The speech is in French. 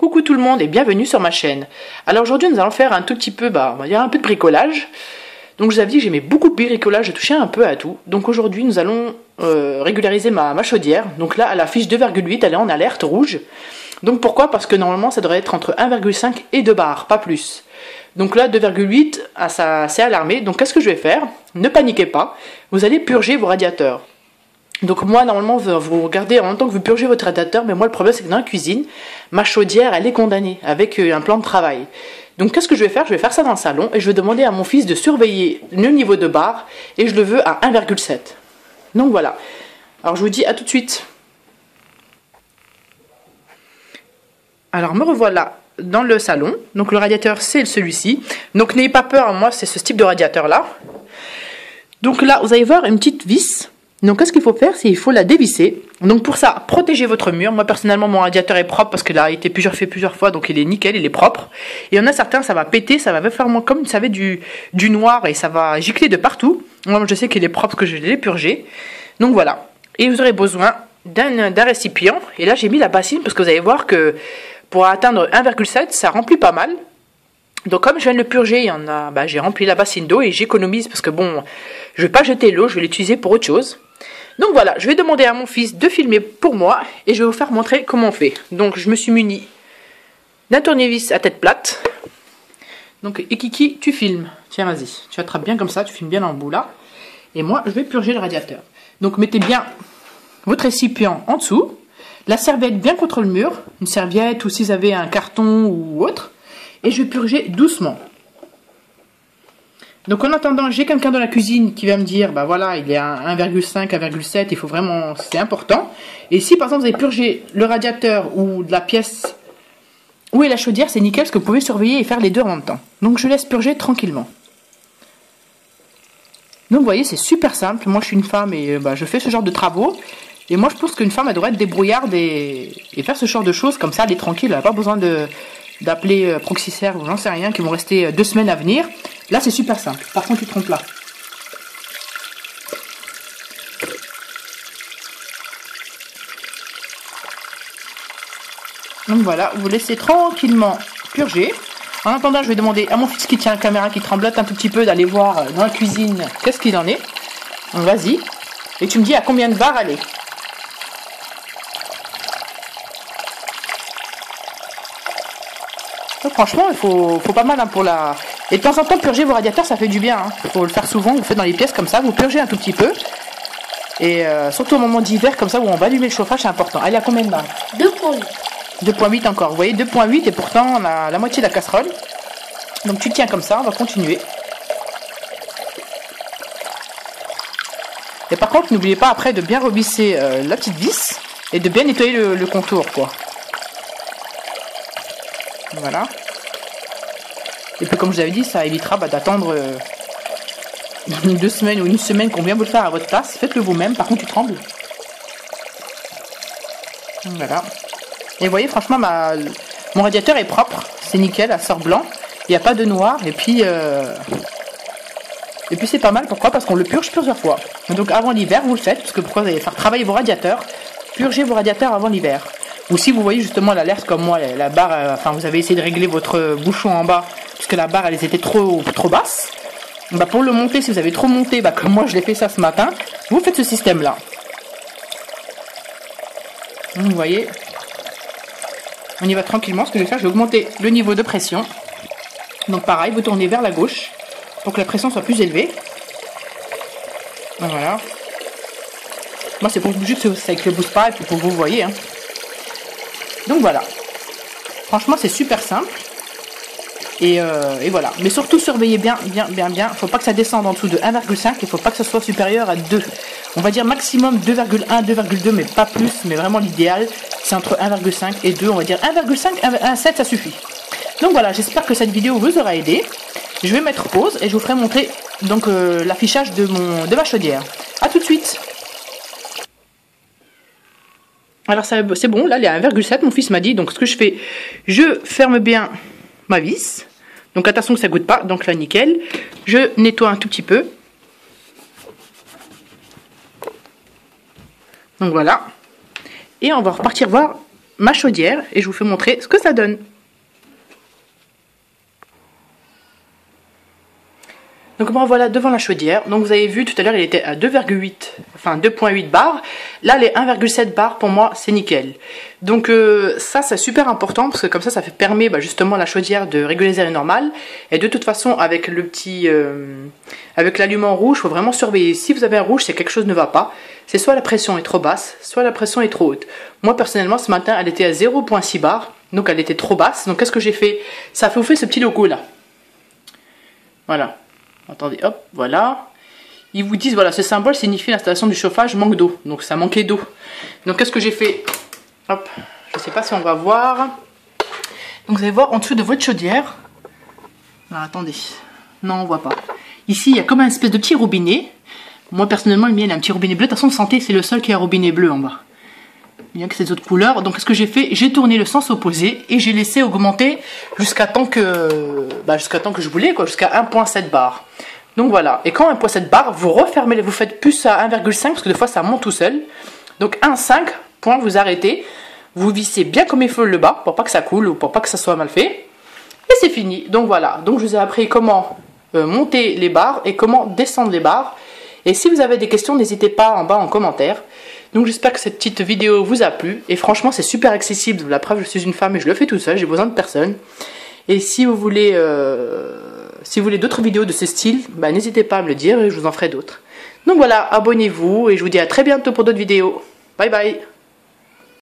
Coucou tout le monde et bienvenue sur ma chaîne. Alors aujourd'hui nous allons faire un tout petit peu, on va dire un peu de bricolage. Donc je vous avais dit que j'aimais beaucoup de bricolage, je touchais un peu à tout. Donc aujourd'hui nous allons régulariser ma chaudière. Donc là à la fiche 2,8 elle est en alerte rouge. Donc pourquoi? Parce que normalement ça devrait être entre 1,5 et 2 bars, pas plus. Donc là 2,8 ça c'est alarmé. Donc qu'est-ce que je vais faire? Ne paniquez pas, vous allez purger vos radiateurs. Donc moi normalement vous regardez en même temps que vous purgez votre radiateur, mais moi le problème c'est que dans la cuisine, ma chaudière elle est condamnée avec un plan de travail. Donc qu'est-ce que je vais faire? Je vais faire ça dans le salon et je vais demander à mon fils de surveiller le niveau de barre et je le veux à 1,7. Donc voilà. Alors je vous dis à tout de suite. Alors me revoilà dans le salon. Donc le radiateur c'est celui-ci. Donc n'ayez pas peur, moi c'est ce type de radiateur là. Donc là vous allez voir une petite vis. Donc qu'est-ce qu'il faut faire? C'est il faut la dévisser. Donc pour ça, protégez votre mur. Moi personnellement mon radiateur est propre parce qu'il a été fait plusieurs fois, donc il est nickel, il est propre. Et il y en a certains, ça va péter, ça va faire comme vous savez du noir et ça va gicler de partout. Moi je sais qu'il est propre parce que je l'ai purgé. Donc voilà. Et vous aurez besoin d'un récipient. Et là j'ai mis la bassine parce que vous allez voir que pour atteindre 1,7 ça remplit pas mal. Donc comme je viens de le purger, j'ai rempli la bassine d'eau et j'économise parce que bon, je vais pas jeter l'eau, je vais l'utiliser pour autre chose. Donc voilà, je vais demander à mon fils de filmer pour moi et je vais vous faire montrer comment on fait. Donc je me suis muni d'un tournevis à tête plate. Donc et Kiki, tu filmes. Tiens, vas-y, tu attrapes bien comme ça, tu filmes bien dans le bout là. Et moi, je vais purger le radiateur. Donc mettez bien votre récipient en dessous, la serviette bien contre le mur, une serviette ou si vous avez un carton ou autre. Et je vais purger doucement. Donc en attendant, j'ai quelqu'un dans la cuisine qui va me dire, voilà, il est à 1,5, 1,7, il faut vraiment, c'est important. Et si par exemple vous avez purgé le radiateur ou de la pièce où est la chaudière, c'est nickel parce que vous pouvez surveiller et faire les deux en même temps. Donc je laisse purger tranquillement. Donc vous voyez, c'est super simple. Moi je suis une femme et je fais ce genre de travaux. Et moi je pense qu'une femme elle devrait être débrouillarde et faire ce genre de choses comme ça, elle est tranquille, elle n'a pas besoin d'appeler Proxyserve ou j'en sais rien, qui vont rester 2 semaines à venir. Là, c'est super simple. Par contre, tu te trompes là. Donc voilà, vous laissez tranquillement purger. En attendant, je vais demander à mon fils qui tient la caméra, qui tremblote un tout petit peu, d'aller voir dans la cuisine qu'est-ce qu'il en est. Donc vas-y. Et tu me dis à combien de barres elle est. Donc, franchement, il faut pas mal pour la... Et de temps en temps, purger vos radiateurs, ça fait du bien. Il faut le faire souvent, vous le faites dans les pièces comme ça, vous purgez un tout petit peu. Et surtout au moment d'hiver, comme ça, où on va allumer le chauffage, c'est important. Elle est à combien de barres? 2,8. 2,8 encore. Vous voyez, 2,8 et pourtant, on a la moitié de la casserole. Donc tu tiens comme ça, on va continuer. Et par contre, n'oubliez pas après de bien revisser la petite vis et de bien nettoyer le contour, quoi. Voilà. Et puis comme je vous avais dit, ça évitera d'attendre 2 semaines ou une semaine qu'on vient vous le faire à votre place. Faites-le vous-même, par contre tu trembles. Voilà. Et vous voyez, franchement, mon radiateur est propre. C'est nickel, elle sort blanc. Il n'y a pas de noir. Et puis c'est pas mal. Pourquoi? Parce qu'on le purge plusieurs fois. Donc avant l'hiver, vous le faites. Parce que pourquoi vous allez faire travailler vos radiateurs? Purgez vos radiateurs avant l'hiver. Ou si vous voyez justement l'alerte comme moi, la barre, vous avez essayé de régler votre bouchon en bas, puisque la barre, elle était trop basse. Pour le monter, si vous avez trop monté, comme moi je l'ai fait ça ce matin, vous faites ce système-là. Vous voyez, on y va tranquillement. Ce que je vais faire, je vais augmenter le niveau de pression. Donc pareil, vous tournez vers la gauche, pour que la pression soit plus élevée. Donc voilà. Moi, c'est pour juste que ça ne bouge pas, et puis pour que vous voyez, hein. Donc voilà, franchement c'est super simple et voilà, mais surtout surveillez bien, faut pas que ça descende en dessous de 1,5 et faut pas que ça soit supérieur à 2, on va dire maximum 2,1, 2,2 mais pas plus, mais vraiment l'idéal c'est entre 1,5 et 2, on va dire 1,5, 1,7 ça suffit. Donc voilà, j'espère que cette vidéo vous aura aidé, je vais mettre pause et je vous ferai montrer donc l'affichage de ma chaudière. A tout de suite. Alors c'est bon, là il est à 1,7, mon fils m'a dit, donc ce que je fais, je ferme bien ma vis, donc attention que ça ne goûte pas, donc là nickel, je nettoie un tout petit peu, donc voilà, et on va repartir voir ma chaudière et je vous fais montrer ce que ça donne. Donc me voilà devant la chaudière. Donc vous avez vu tout à l'heure il était à 2,8, enfin 2,8 bars. Là les 1,7 bars pour moi c'est nickel. Donc ça c'est super important parce que comme ça permet justement à la chaudière de réguler les aires normales. Et de toute façon avec le petit, avec l'allumant rouge, il faut vraiment surveiller. Si vous avez un rouge c'est quelque chose ne va pas. C'est soit la pression est trop basse, soit la pression est trop haute. Moi personnellement ce matin elle était à 0,6 bars, donc elle était trop basse. Donc qu'est-ce que j'ai fait? Ça fait ce petit logo là. Voilà. Attendez, hop, voilà. Ils vous disent, voilà, ce symbole signifie l'installation du chauffage manque d'eau. Donc ça manquait d'eau. Donc qu'est-ce que j'ai fait? Hop, je ne sais pas si on va voir. Donc vous allez voir en dessous de votre chaudière. Alors attendez, non on voit pas. Ici il y a comme un espèce de petit robinet. Moi personnellement le mien il a un petit robinet bleu. De toute façon santé c'est le seul qui a un robinet bleu en bas. Il y a que ces autres couleurs. Donc qu'est-ce que j'ai fait? J'ai tourné le sens opposé et j'ai laissé augmenter jusqu'à temps que je voulais, quoi, jusqu'à 1,7 bar. Donc voilà. Et quand 1,7 bar, vous refermez, vous faites plus à 1,5 parce que des fois ça monte tout seul. Donc 1,5 point, vous arrêtez. Vous vissez bien comme il faut le bas pour pas que ça coule ou pour pas que ça soit mal fait. Et c'est fini. Donc voilà. Donc je vous ai appris comment monter les barres et comment descendre les barres. Et si vous avez des questions, n'hésitez pas en bas en commentaire. Donc j'espère que cette petite vidéo vous a plu. Et franchement c'est super accessible. La preuve je suis une femme et je le fais tout seul. J'ai besoin de personne. Et si vous voulez d'autres vidéos de ce style, n'hésitez pas à me le dire et je vous en ferai d'autres. Donc voilà, abonnez-vous et je vous dis à très bientôt pour d'autres vidéos. Bye bye.